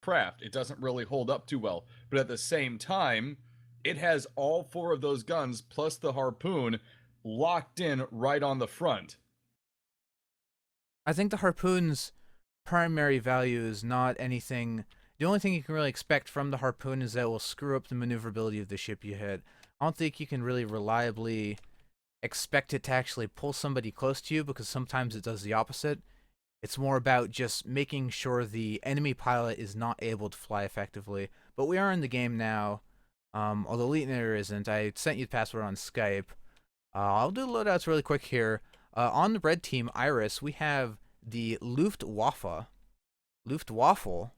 craft. It doesn't really hold up too well. But at the same time, it has all 4 of those guns plus the harpoon locked in right on the front. I think the harpoon's primary value is not anything. The only thing you can really expect from the harpoon is that it will screw up the maneuverability of the ship you hit. I don't think you can really reliably expect it to actually pull somebody close to you, because sometimes it does the opposite. It's more about just making sure the enemy pilot is not able to fly effectively. But we are in the game now, although Letonator isn't. I sent you the password on Skype. I'll do the loadouts really quick here. On the red team, Iris, we have the Luftwaffe. Luftwaffle,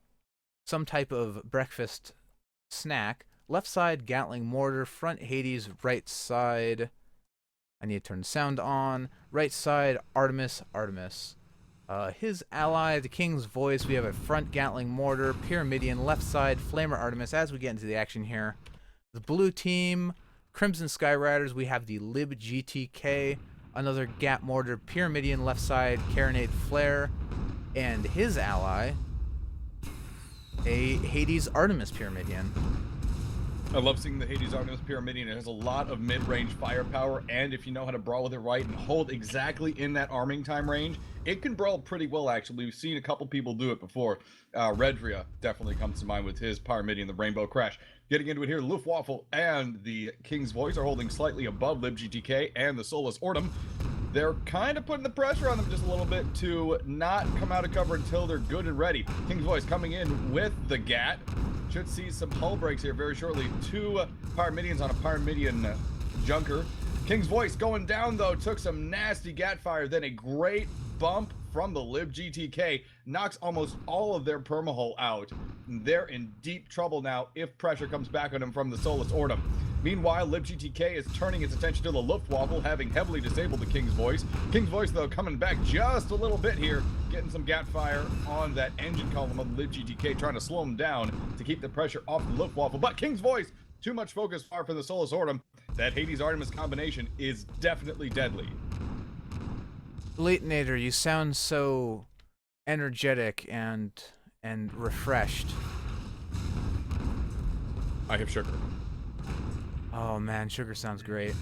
some type of breakfast snack. Left side, Gatling mortar. Front, Hades. Right side, I need to turn the sound on. Right side, Artemis. His ally, the King's Voice, we have a front Gatling mortar, Pyramidion, left side, Flamer Artemis, as we get into the action here. The blue team, Crimson Skyriders, we have the Lib GTK, another Gat mortar, Pyramidion, left side, Carronade Flare, and his ally, a Hades Artemis Pyramidion. I love seeing the Hades Artemis Pyramidion. It has a lot of mid-range firepower, and if you know how to brawl with it right and hold exactly in that arming time range, it can brawl pretty well, actually. We've seen a couple people do it before. Redria definitely comes to mind with his Pyramidion, the Rainbow Crash. Getting into it here, Luftwaffe and the King's Voice are holding slightly above LibGTK and the Solus Ortum. They're kind of putting the pressure on them just a little bit to not come out of cover until they're good and ready. King's Voice coming in with the Gat. Should see some hull breaks here very shortly. 2 Pyramidions on a Pyramidion Junker. King's Voice going down, though. Took some nasty Gat fire. Then a great bump from the Lib GTK. Knocks almost all of their permahull out. They're in deep trouble now if pressure comes back on them from the Solus Ortum. Meanwhile, Lib GTK is turning its attention to the Luftwaffe, having heavily disabled the King's Voice. King's Voice, though, coming back just a little bit here, getting some Gat fire on that engine column of the Lib GTK, trying to slow them down to keep the pressure off the Luftwaffe. But King's Voice, too much focus fire for the Solus Ortum. That Hades Artemis combination is definitely deadly. Letonator, you sound so energetic and refreshed. I have sugar. Oh man, sugar sounds great.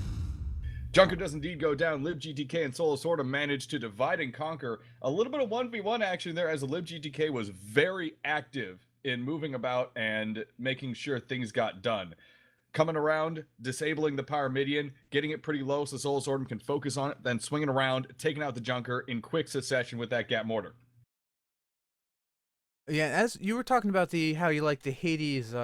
Junker does indeed go down. Lib GTK and Solus Ortum managed to divide and conquer. A little bit of 1v1 action there, as the Lib GTK was very active in moving about and making sure things got done. Coming around, disabling the Pyramidion, getting it pretty low so Solus Ortum can focus on it, then swinging around, taking out the Junker in quick succession with that Gat mortar. Yeah, as you were talking about how you like the Hades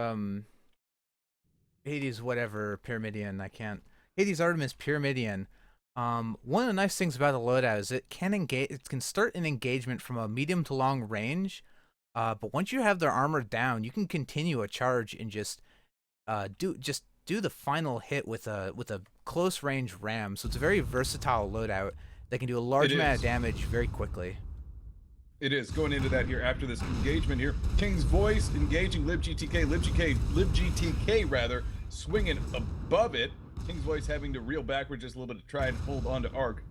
whatever Pyramidion, Hades Artemis Pyramidion. One of the nice things about the loadout is it can start an engagement from a medium to long range. But once you have their armor down, you can continue a charge and just do the final hit with a close range ram. So it's a very versatile loadout that can do a large amount of damage very quickly. It is going into that here after this engagement here. King's Voice engaging Lib GTK rather, swinging above it. King's Voice having to reel backward just a little bit to try and hold on to Arc.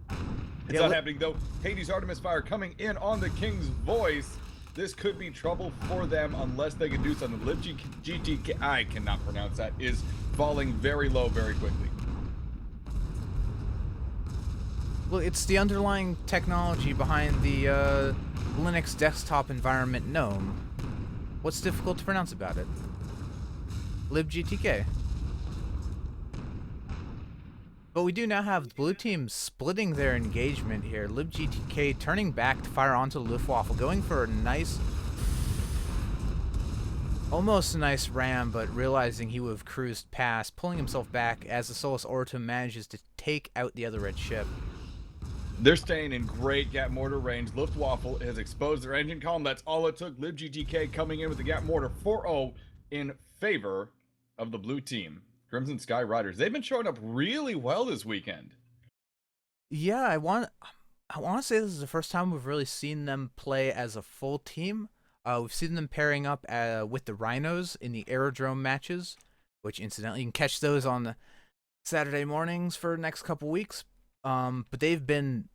It's not happening though. Hades Artemis fire coming in on the King's Voice. This could be trouble for them unless they can do something. Lib GTK, I cannot pronounce that, is falling very low very quickly. Well, it's the underlying technology behind the Linux desktop environment GNOME. What's difficult to pronounce about it? libgtk. But we do now have the blue team splitting their engagement here. libgtk turning back to fire onto the Luftwaffe, going for a nice, almost a nice ram, but realizing he would have cruised past, pulling himself back as the Solus Ortum manages to take out the other red ship. They're staying in great Gat mortar range. Luftwaffe has exposed their engine column. That's all it took. LibGTK coming in with the Gat mortar 4-0 in favor of the blue team. Crimson Sky Riders. They've been showing up really well this weekend. Yeah, I want to say this is the first time we've really seen them play as a full team. We've seen them pairing up with the Rhinos in the aerodrome matches, which incidentally you can catch those on the Saturday mornings for the next couple weeks. But they've been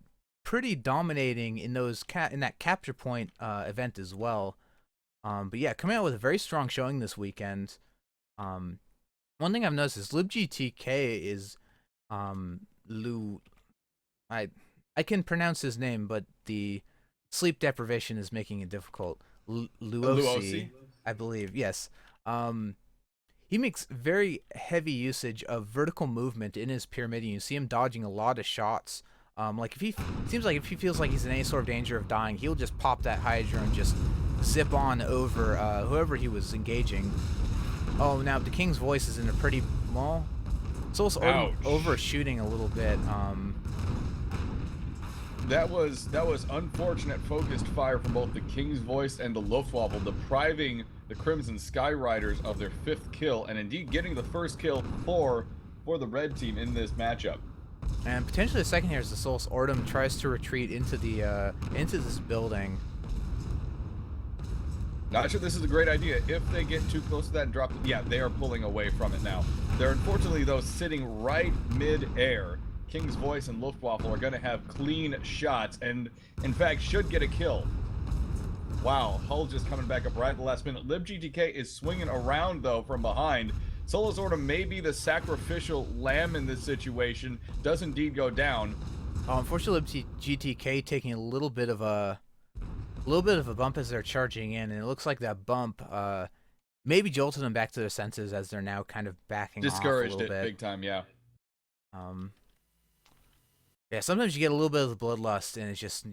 pretty dominating in those in that capture point event as well. But yeah, coming out with a very strong showing this weekend. Um, One thing I've noticed is LibGTK is Lu. I I can pronounce his name, but the sleep deprivation is making it difficult. Luosi, Luosi. I believe. Yes. Um, he makes very heavy usage of vertical movement in his pyramid. You see him dodging a lot of shots. Like if he seems like if he feels like he's in any sort of danger of dying, he'll just pop that Hydra and just zip on over whoever he was engaging. Oh, now the King's Voice is in a pretty well. It's also Ouch. overshooting a little bit. That was unfortunate focused fire from both the King's Voice and the Luftwaffe, depriving the Crimson Sky Riders of their 5th kill, and indeed getting the first kill for the red team in this matchup. And potentially the second here is the Solus Ortum tries to retreat into the into this building. Not sure this is a great idea. If they get too close to that and drop, yeah, they are pulling away from it now. They're unfortunately, though, sitting right mid-air. King's Voice and Luftwaffe are going to have clean shots and, in fact, should get a kill. Wow, Hull just coming back up right at the last minute. LibGTK is swinging around, though, from behind. Solus Ortum may be the sacrificial lamb in this situation. Does indeed go down. Unfortunately, GTK taking a little bit of a bump as they're charging in, and it looks like that bump maybe jolted them back to their senses as they're now kind of backing off a Discouraged little it bit. big time, yeah. Yeah, sometimes you get a little bit of the bloodlust, and it's just,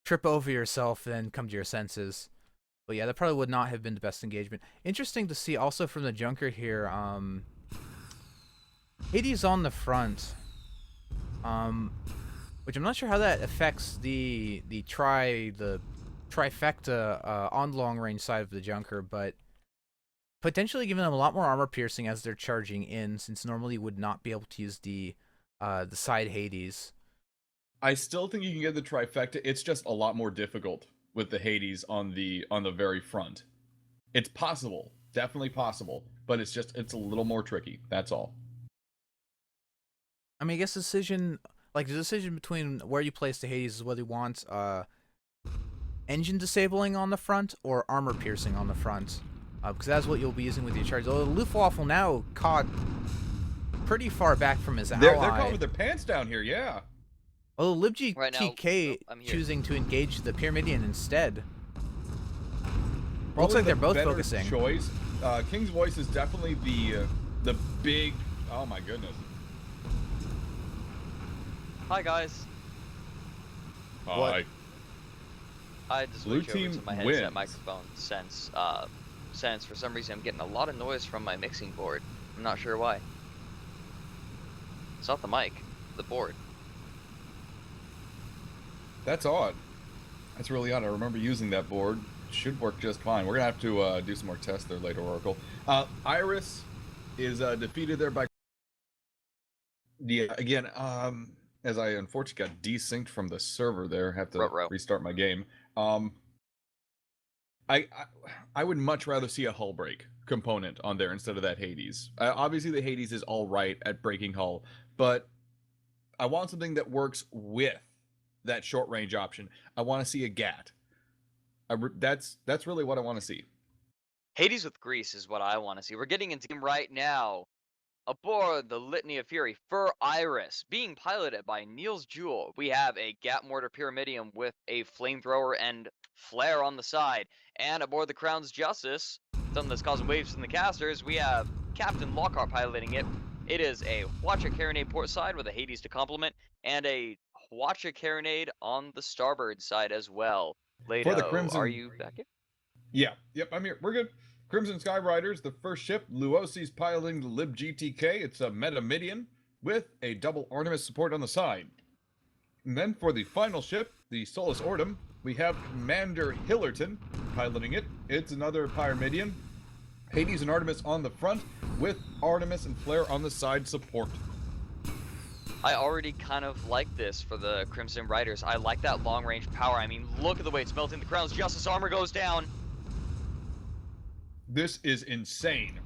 trip over yourself and then come to your senses. But yeah, that probably would not have been the best engagement. Interesting to see also from the Junker here, Hades on the front, which I'm not sure how that affects the trifecta on the long range side of the Junker, but potentially giving them a lot more armor piercing as they're charging in, since normally you would not be able to use the side Hades. I still think you can get the trifecta. It's just a lot more difficult with the Hades on the very front. It's possible, definitely possible, but it's a little more tricky. That's all. I mean, I guess the decision between where you place the Hades is whether you want engine disabling on the front or armor piercing on the front, because that's what you'll be using with your charge. Although Luftwaffe now caught pretty far back from his ally. They're caught with their pants down here, yeah. Although LibGTK choosing to engage the Pyramidion instead. Probably looks like they're both better focusing. Choice. King's Voice is definitely the big. Oh my goodness. Hi guys. Hi. I just Blue switched over team to my wins. headset microphone since for some reason I'm getting a lot of noise from my mixing board. I'm not sure why. It's not the mic, the board. That's odd. That's really odd. I remember using that board. Should work just fine. We're gonna have to do some more tests there later, Oracle. Iris is defeated there by. Yeah, again, as I unfortunately got desynced from the server there, have to restart my game. I would much rather see a hull break component on there instead of that Hades. Obviously, the Hades is all right at breaking hull, but I want something that works with that short range option. I want to see a GAT. That's really what I want to see. Hades with grease is what I want to see. We're getting into game right now. Aboard the Litany of Fury for Iris, being piloted by Niels Jewell. We have a Gat Mortar Pyramidium with a flamethrower and flare on the side. And aboard the Crown's Justice, something that's causing waves in the casters, we have Captain Lockhart piloting it. It is a Hwacha Carronade port side with a Hades to complement, and a Hwacha Carronade on the starboard side as well. Leto, For the Crimson, are you back here? Yeah, yep, I'm here. We're good. Crimson Sky Riders, the first ship. Luosi's piloting the LibGTK. It's a Metamidian with a double Artemis support on the side. And then for the final ship, the Solus Ortum, we have Commander Hillerton piloting it. It's another Pyramidian. Hades and Artemis on the front with Artemis and Flare on the side support. I already kind of like this for the Crimson Riders. I like that long-range power. I mean, look at the way it's melting. The Crown's Justice armor goes down. This is insane.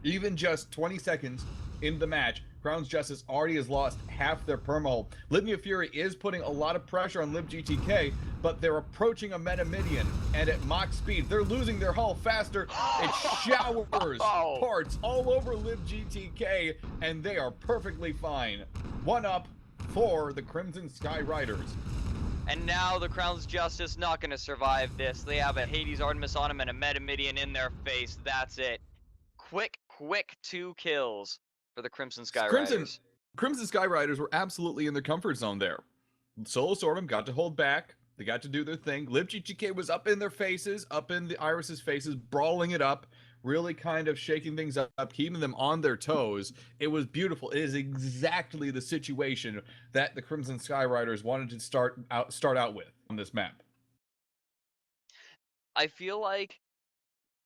Even just 20 seconds in the match, Crown's Justice already has lost half their perma. Litany of Fury is putting a lot of pressure on LibGTK, but they're approaching a Metamidian, and at Mach speed, they're losing their hull faster. It showers parts all over LibGTK, and they are perfectly fine. 1 up for the Crimson Sky Riders. And now the Crown's Justice not going to survive this. They have a Hades Artemis on them and a Metamidian in their face. That's it. Quick 2 kills for the Crimson Sky Riders. Crimson Sky Riders were absolutely in their comfort zone there. Solo Sortum got to hold back. They got to do their thing. LibGTK was up in their faces, up in the Iris's faces, brawling it up, really kind of shaking things up, keeping them on their toes. It was beautiful. It is exactly the situation that the Crimson Sky Riders wanted to start out with on this map. I feel like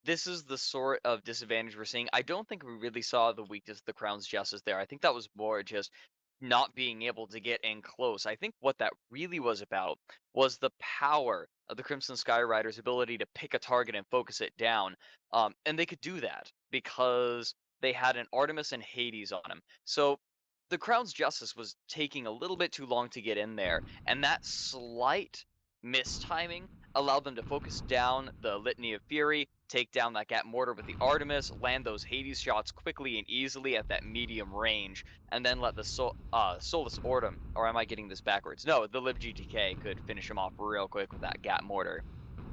this is the sort of disadvantage we're seeing. I don't think we really saw the weakness of the Crown's Justice there. I think that was more just not being able to get in close. I think what that really was about was the power of the Crimson Sky Riders' ability to pick a target and focus it down. And they could do that because they had an Artemis and Hades on them. So the Crown's Justice was taking a little bit too long to get in there, and that slight mistiming allowed them to focus down the Litany of Fury, take down that Gat Mortar with the Artemis, land those Hades shots quickly and easily at that medium range, and then let the Solus Ortum, or am I getting this backwards? No, the LibGTK could finish him off real quick with that Gat Mortar.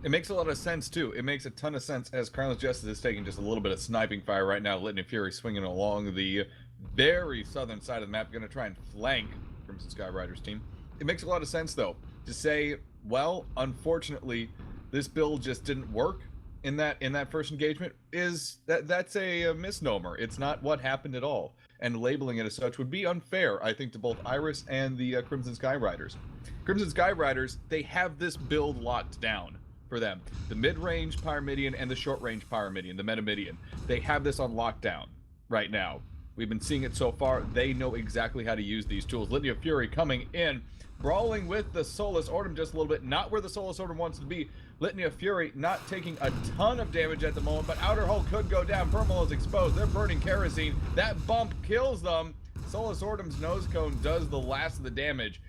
It makes a lot of sense, too. It makes a ton of sense as Crown's Justice is taking just a little bit of sniping fire right now. Litany of Fury swinging along the very southern side of the map, going to try and flank Crimson Sky Riders team. It makes a lot of sense, though, to say, well, unfortunately, this build just didn't work in that first engagement. That's a misnomer. It's not what happened at all, and labeling it as such would be unfair, I think, to both Iris and the Crimson Sky Riders. Crimson Sky Riders, they have this build locked down for them. The mid-range Pyramidian and the short-range Pyramidian, the Metamidian, they have this on lockdown right now. We've been seeing it so far. They know exactly how to use these tools. Litany of Fury coming in, brawling with the Solus Ortum just a little bit. Not where the Solus Ortum wants to be. Litany of Fury not taking a ton of damage at the moment, but outer hull could go down. Permal is exposed. They're burning kerosene. That bump kills them. Solus Ortum's nose cone does the last of the damage.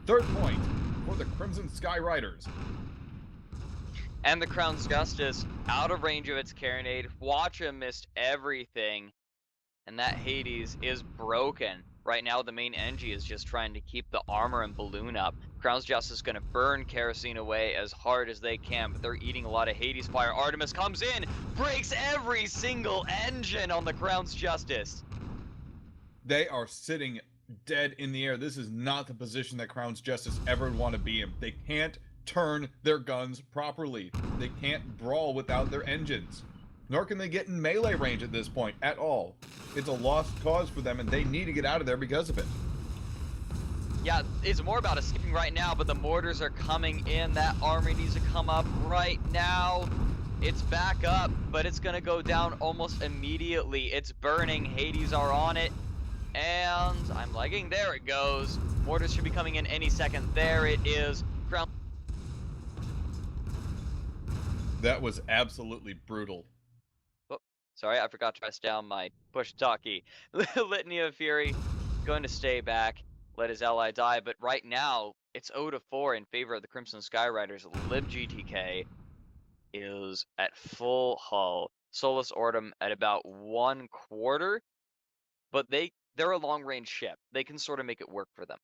3rd point for the Crimson Sky Riders. And the Crown's Justice out of range of its Carronade. Watcha missed everything. And that Hades is broken. Right now, the main Engie is just trying to keep the armor and balloon up. Crown's Justice is going to burn kerosene away as hard as they can, but they're eating a lot of Hades fire. Artemis comes in, breaks every single engine on the Crown's Justice. They are sitting dead in the air. This is not the position that Crown's Justice ever would want to be in. They can't turn their guns properly. They can't brawl without their engines. Nor can they get in melee range at this point at all. It's a lost cause for them, and they need to get out of there because of it. Yeah, it's more about escaping right now, but the mortars are coming in. That armory needs to come up right now. It's back up, but it's going to go down almost immediately. It's burning. Hades are on it. And I'm lagging. There it goes. Mortars should be coming in any second. There it is. Crown. That was absolutely brutal. Sorry, I forgot to press down my push-to-talk key. Litany of Fury going to stay back, let his ally die, but right now, it's 0-4 in favor of the Crimson Sky Riders. LibGTK is at full hull. Solus Ortum at about 1/4, but they're a long-range ship. They can sort of make it work for them.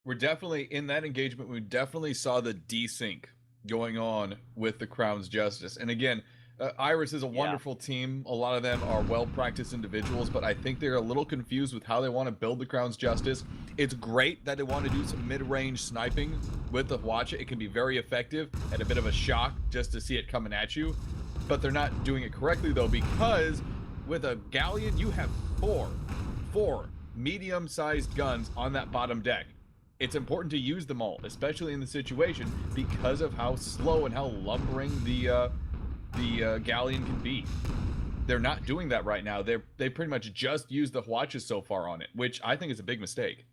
We're definitely, in that engagement, we definitely saw the desync going on with the Crown's Justice. And again, Iris is a wonderful team. A lot of them are well-practiced individuals, but I think they're a little confused with how they want to build the Crown's Justice. It's great that they want to do some mid-range sniping with the Watcha. It can be very effective and a bit of a shock just to see it coming at you. But they're not doing it correctly, though, because with a Galleon, you have four medium-sized guns on that bottom deck. It's important to use them all, especially in the situation, because of how slow and how lumbering the Galleon can be. They're not doing that right now. They pretty much just used the Watches so far on it, which I think is a big mistake.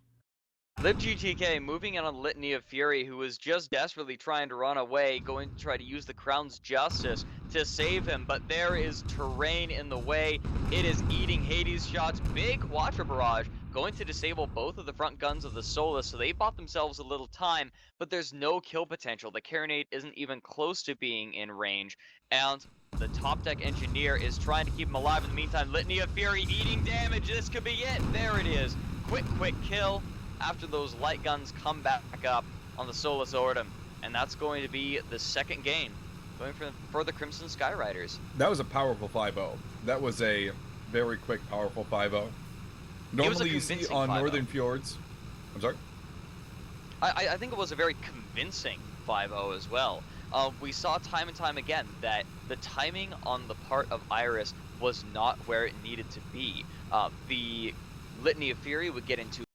LibGTK moving in on Litany of Fury, who was just desperately trying to run away, going to try to use the Crown's Justice to save him, but there is terrain in the way. It is eating Hades shots. Big Watcher barrage going to disable both of the front guns of the Solus, so they bought themselves a little time, but there's no kill potential. The Carronade isn't even close to being in range, and the top deck engineer is trying to keep him alive in the meantime. Litany of Fury eating damage. This could be it. There it is. Quick kill after those light guns come back up on the Solus Ortum. And that's going to be the second game going for the Crimson Skyriders. That was a powerful 5-0. That was a very quick, powerful 5-0. Normally you see on 5-0. Northern Fjords. I'm sorry? I think it was a very convincing 5-0 as well. We saw time and time again that the timing on the part of Iris was not where it needed to be. The Litany of Fury would get into